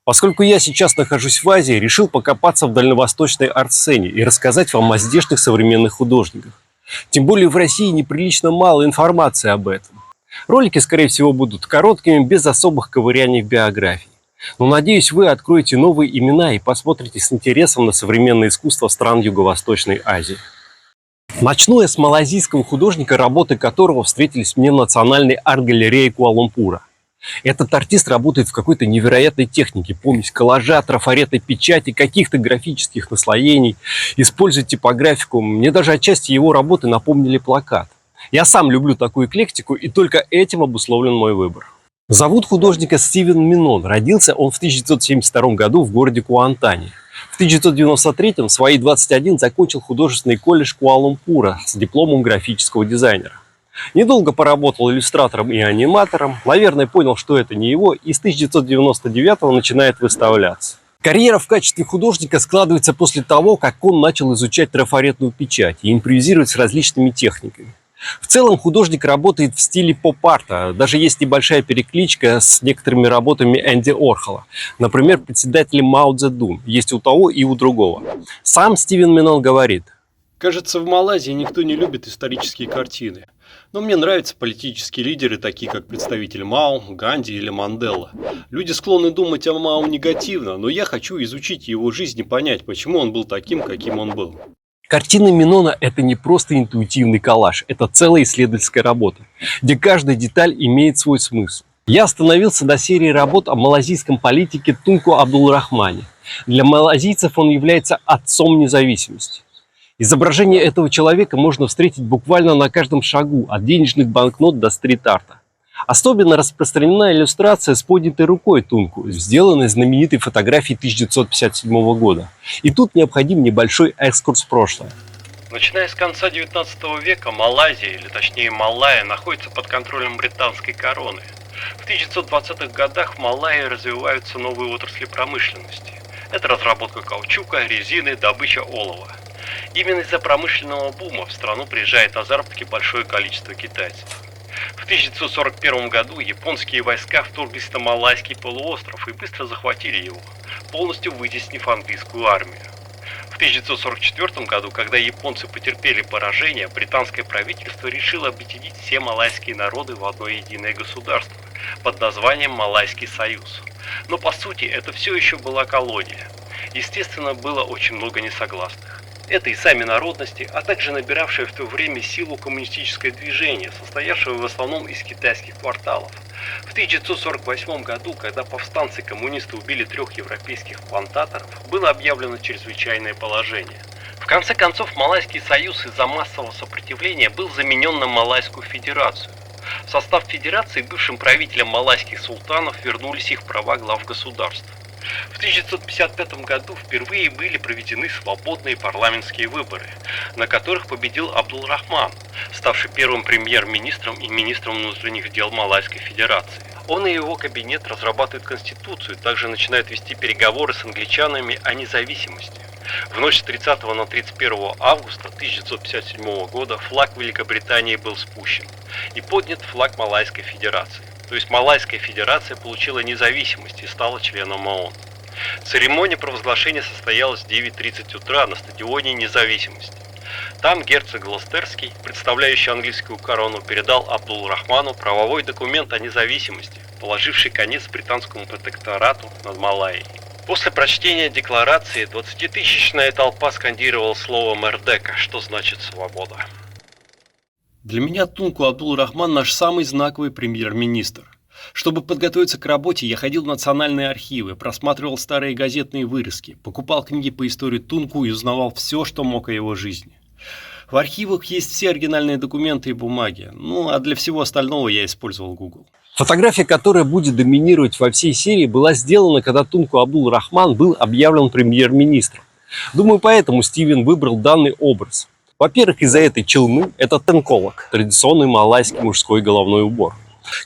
Поскольку я сейчас нахожусь в Азии, решил покопаться в дальневосточной арт-сцене и рассказать вам о здешних современных художниках. Тем более в России неприлично мало информации об этом. Ролики, скорее всего, будут короткими, без особых ковыряний в биографии. Но надеюсь, вы откроете новые имена и посмотрите с интересом на современное искусство стран Юго-Восточной Азии. Начну я с малайзийского художника, работы которого встретились мне в Национальной арт-галерее Куала-Лумпура. Этот артист работает в какой-то невероятной технике, помесь коллажа, трафаретной печати, каких-то графических наслоений, использует типографику. Мне даже отчасти его работы напомнили плакат. Я сам люблю такую эклектику, и только этим обусловлен мой выбор. Зовут художника Стивен Минон. Родился он в 1972 году в городе Куантане. В 1993 в свои 21 закончил художественный колледж Куала-Лумпура с дипломом графического дизайнера. Недолго поработал иллюстратором и аниматором, наверное, понял, что это не его, и с 1999 начинает выставляться. Карьера в качестве художника складывается после того, как он начал изучать трафаретную печать и импровизировать с различными техниками. В целом художник работает в стиле поп-арта, даже есть небольшая перекличка с некоторыми работами Энди Орхола. Например, председателем Мао Цзэдун есть у того и у другого. Сам Стивен Минон говорит: «Кажется, в Малайзии никто не любит исторические картины. Но мне нравятся политические лидеры, такие как представитель Мао, Ганди или Мандела. Люди склонны думать о Мао негативно, но я хочу изучить его жизнь и понять, почему он был таким, каким он был». Картины Минона – это не просто интуитивный коллаж, это целая исследовательская работа, где каждая деталь имеет свой смысл. Я остановился на серии работ о малайзийском политике Тунку Абдул-Рахмане. Для малайзийцев он является отцом независимости. Изображение этого человека можно встретить буквально на каждом шагу, от денежных банкнот до стрит-арта. Особенно распространена иллюстрация с поднятой рукой Тунку, сделанной знаменитой фотографией 1957 года. И тут необходим небольшой экскурс в прошлое. Начиная с конца 19 века Малайзия, или точнее Малайя, находится под контролем британской короны. В 1920-х годах в Малайи развиваются новые отрасли промышленности. Это разработка каучука, резины, добыча олова. Именно из-за промышленного бума в страну приезжает на заработки большое количество китайцев. В 1941 году японские войска вторглись на Малайский полуостров и быстро захватили его, полностью вытеснив английскую армию. В 1944 году, когда японцы потерпели поражение, британское правительство решило объединить все малайские народы в одно единое государство под названием Малайский Союз. Но по сути это все еще была колония. Естественно, было очень много несогласных. Это и сами народности, а также набиравшее в то время силу коммунистическое движение, состоявшее в основном из китайских кварталов. В 1948 году, когда повстанцы-коммунисты убили 3 европейских плантаторов, было объявлено чрезвычайное положение. В конце концов, Малайский союз из-за массового сопротивления был заменен на Малайскую федерацию. В состав федерации бывшим правителям малайских султанов вернулись их права глав государств. В 1955 году впервые были проведены свободные парламентские выборы, на которых победил Абдул-Рахман, ставший первым премьер-министром и министром внутренних дел Малайской Федерации. Он и его кабинет разрабатывают конституцию, также начинают вести переговоры с англичанами о независимости. В ночь с 30 на 31 августа 1957 года флаг Великобритании был спущен и поднят флаг Малайской Федерации. То есть Малайская Федерация получила независимость и стала членом ООН. Церемония провозглашения состоялась в 9:30 утра на стадионе Независимости. Там герцог Глостерский, представляющий английскую корону, передал Абдул-Рахману правовой документ о независимости, положивший конец британскому протекторату над Малайей. После прочтения декларации 20-тысячная толпа скандировала слово «Мердека», что значит «свобода». Для меня Тунку Абдул-Рахман наш самый знаковый премьер-министр. Чтобы подготовиться к работе, я ходил в национальные архивы, просматривал старые газетные вырезки, покупал книги по истории Тунку и узнавал все, что мог о его жизни. В архивах есть все оригинальные документы и бумаги, а для всего остального я использовал Google. Фотография, которая будет доминировать во всей серии, была сделана, когда Тунку Абдул-Рахман был объявлен премьер-министром. Думаю, поэтому Стивен выбрал данный образ. Во-первых, из-за этой челмы это тенколок, традиционный малайский мужской головной убор,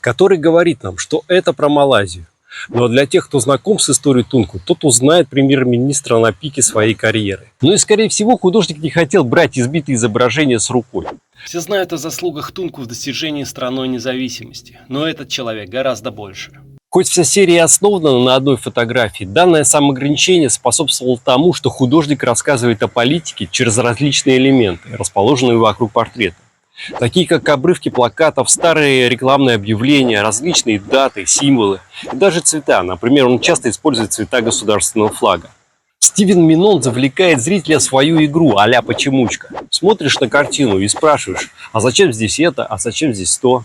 который говорит нам, что это про Малайзию. Но для тех, кто знаком с историей Тунку, тот узнает премьер-министра на пике своей карьеры. И, скорее всего, художник не хотел брать избитые изображения с рукой. Все знают о заслугах Тунку в достижении страной независимости, но этот человек гораздо больше. Хоть вся серия основана на одной фотографии, данное самоограничение способствовало тому, что художник рассказывает о политике через различные элементы, расположенные вокруг портрета. Такие как обрывки плакатов, старые рекламные объявления, различные даты, символы и даже цвета. Например, он часто использует цвета государственного флага. Стивен Минон завлекает зрителя в свою игру а-ля «Почемучка». Смотришь на картину и спрашиваешь, а зачем здесь это, а зачем здесь то?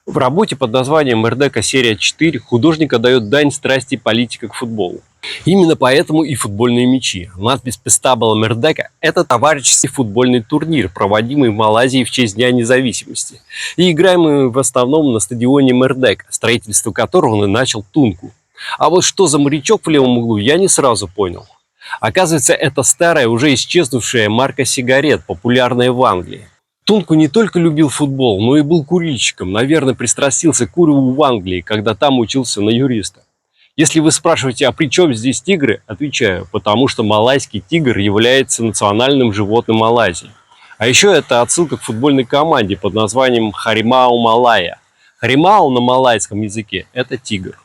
В работе под названием «Мердека. Серия 4» художник отдает дань страсти политика к футболу. Именно поэтому и футбольные мячи. Надпись «Пестабла Мердека» – это товарищеский футбольный турнир, проводимый в Малайзии в честь Дня независимости. И играемый в основном на стадионе Мердека, строительство которого он и начал Тунку. А вот что за морячок в левом углу, я не сразу понял. Оказывается, это старая, уже исчезнувшая марка сигарет, популярная в Англии. Тунку не только любил футбол, но и был курильщиком. Наверное, пристрастился к куреву в Англии, когда там учился на юриста. Если вы спрашиваете, а при чем здесь тигры, отвечаю, потому что малайский тигр является национальным животным Малайзии. А еще это отсылка к футбольной команде под названием Харимау Малая. Харимау на малайском языке – это тигр.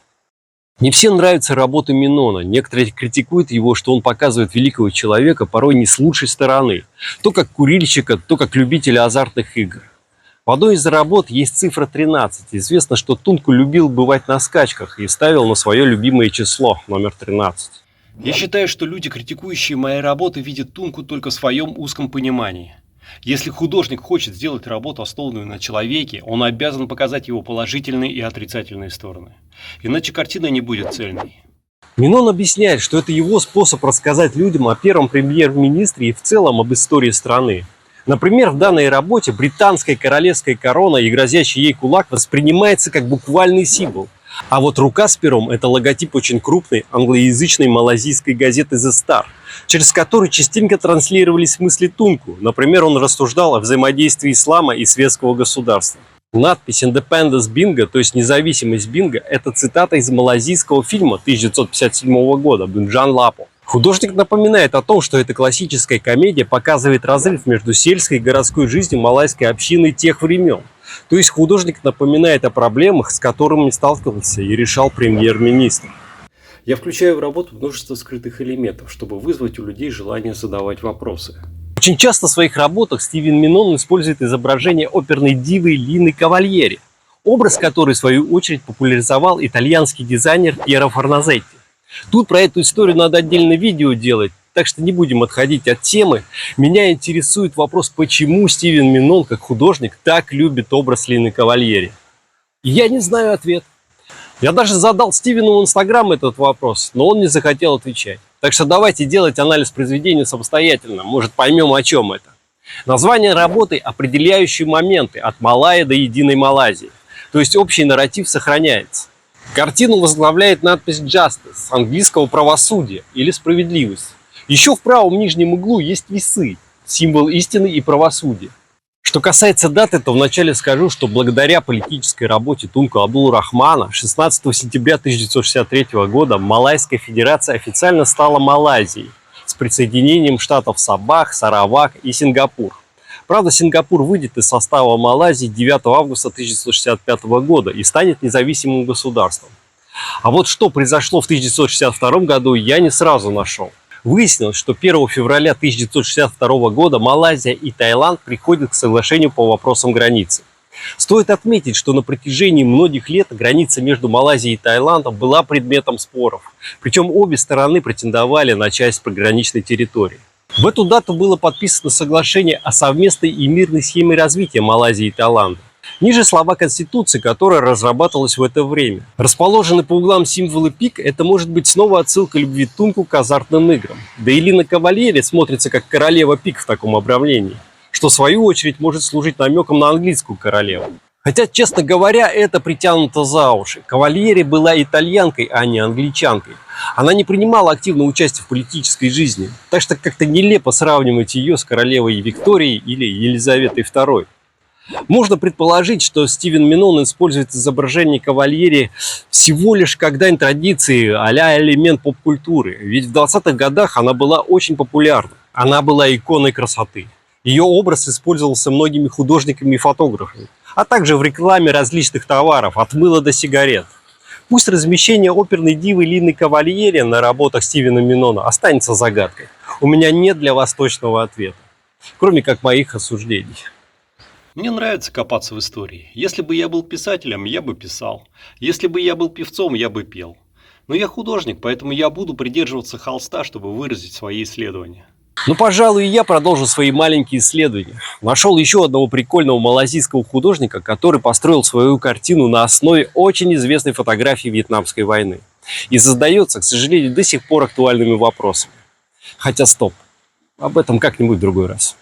Не всем нравятся работы Минона. Некоторые критикуют его, что он показывает великого человека порой не с лучшей стороны. То как курильщика, то как любителя азартных игр. В одной из работ есть цифра 13. Известно, что Тунку любил бывать на скачках и ставил на свое любимое число, номер 13. Я считаю, что люди, критикующие мои работы, видят Тунку только в своем узком понимании. Если художник хочет сделать работу, основанную на человеке, он обязан показать его положительные и отрицательные стороны. Иначе картина не будет цельной. Минон объясняет, что это его способ рассказать людям о первом премьер-министре и в целом об истории страны. Например, в данной работе британская королевская корона и грозящий ей кулак воспринимается как буквальный символ. А вот рука с пером – это логотип очень крупной англоязычной малайзийской газеты The Star, через которую частенько транслировались мысли Тунку. Например, он рассуждал о взаимодействии ислама и светского государства. Надпись «Independence Bingo», то есть «Независимость Бинго», это цитата из малайзийского фильма 1957 года «Бунджан Лапо». Художник напоминает о том, что эта классическая комедия показывает разрыв между сельской и городской жизнью малайской общины тех времен. То есть художник напоминает о проблемах, с которыми сталкивался и решал премьер-министр. Я включаю в работу множество скрытых элементов, чтобы вызвать у людей желание задавать вопросы. Очень часто в своих работах Стивен Минон использует изображение оперной дивы Лины Кавальери, образ которой в свою очередь популяризовал итальянский дизайнер Пьеро Форназетти. Тут про эту историю надо отдельное видео делать, так что не будем отходить от темы. Меня интересует вопрос, почему Стивен Минон, как художник, так любит образ Лины Кавальери. И я не знаю ответ. Я даже задал Стивену в Инстаграм этот вопрос, но он не захотел отвечать. Так что давайте делать анализ произведения самостоятельно, может поймем, о чем это. Название работы – определяющие моменты от Малайи до единой Малайзии, то есть общий нарратив сохраняется. Картину возглавляет надпись «Justice» с английского «правосудие» или «справедливость». Еще в правом нижнем углу есть весы, символ истины и правосудия. Что касается даты, то вначале скажу, что благодаря политической работе Тунку Абдул-Рахмана 16 сентября 1963 года Малайская Федерация официально стала Малайзией с присоединением штатов Сабах, Саравак и Сингапур. Правда, Сингапур выйдет из состава Малайзии 9 августа 1965 года и станет независимым государством. А вот что произошло в 1962 году, я не сразу нашел. Выяснилось, что 1 февраля 1962 года Малайзия и Таиланд приходят к соглашению по вопросам границы. Стоит отметить, что на протяжении многих лет граница между Малайзией и Таиландом была предметом споров. Причем обе стороны претендовали на часть приграничной территории. В эту дату было подписано соглашение о совместной и мирной схеме развития Малайзии и Таиланда. Ниже слова Конституции, которая разрабатывалась в это время. Расположены по углам символы пик, это может быть снова отсылка любви Тунку к азартным играм. Да и Лина Кавальери смотрится как королева пик в таком обрамлении, что в свою очередь может служить намеком на английскую королеву. Хотя, честно говоря, это притянуто за уши. Кавальери была итальянкой, а не англичанкой. Она не принимала активного участия в политической жизни, так что как-то нелепо сравнивать ее с королевой Викторией или Елизаветой II. Можно предположить, что Стивен Минон использует изображение кавальери всего лишь как дань традиции, а-ля элемент поп-культуры. Ведь в 20-х годах она была очень популярна. Она была иконой красоты. Ее образ использовался многими художниками и фотографами, а также в рекламе различных товаров, от мыла до сигарет. Пусть размещение оперной дивы Лины Кавальери на работах Стивена Минона останется загадкой. У меня нет для вас точного ответа, кроме как моих осуждений. Мне нравится копаться в истории. Если бы я был писателем, я бы писал. Если бы я был певцом, я бы пел. Но я художник, поэтому я буду придерживаться холста, чтобы выразить свои исследования. Ну, пожалуй, я продолжу свои маленькие исследования. Нашел еще одного прикольного малазийского художника, который построил свою картину на основе очень известной фотографии Вьетнамской войны. И задается, к сожалению, до сих пор актуальными вопросами. Хотя стоп, об этом как-нибудь в другой раз.